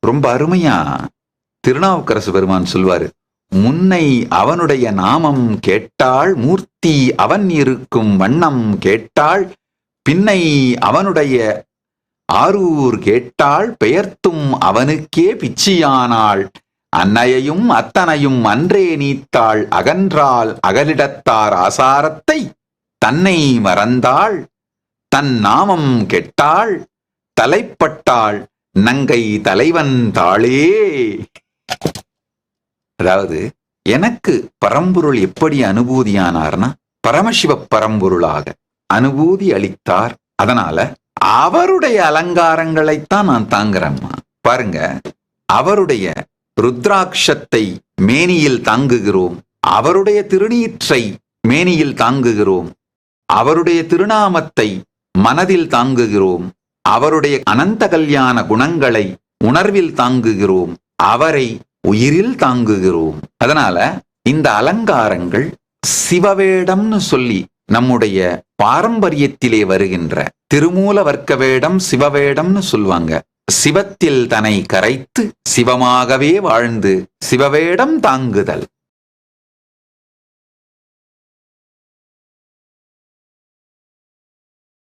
ரொம்ப அருமையா திருநாவுக்கரசு பெருமான் சொல்வாரு, முன்னை அவனுடைய நாமம் கேட்டாள் மூர்த்தி அவன் இருக்கும் வண்ணம் கேட்டாள், பின்னை அவனுடைய ஆரூர் கேட்டாள் பெயர்த்தும் அவனுக்கே பிச்சியானாள், அன்னையையும் அத்தனையும் அன்றே நீத்தாள் அகன்றாள் அகலிடத்தார் ஆசாரத்தை, தன்னை மறந்தாள் தன் நாமம் கெட்டாள் தலைப்பட்டாள் நங்கை தலைவன் தாளே. அதாவது எனக்கு பரம்பொருள் எப்படி அனுபூதியானார்னா, பரமசிவ பரம்பொருளாக அனுபூதி அளித்தார். அதனால அவருடைய அலங்காரங்களைத்தான் நான் தாங்குறேம்மா. பாருங்க, அவருடைய ருத்ராட்சத்தை மேனியில் தாங்குகிறோம், அவருடைய திருநீற்றை மேனியில் தாங்குகிறோம், அவருடைய திருநாமத்தை மனதில் தாங்குகிறோம், அவருடைய அனந்த கல்யாண குணங்களை உணர்வில் தாங்குகிறோம், அவரை உயிரில் தாங்குகிறோம். அதனால இந்த அலங்காரங்கள் சிவவேடம்னு சொல்லி நம்முடைய பாரம்பரியத்திலே வருகின்ற திருமூல வர்க்க வேடம் சிவவேடம்னு சொல்லுவாங்க. சிவத்தில் தன்னை கரைத்து சிவமாகவே வாழ்ந்து சிவவேடம் தாங்குதல்.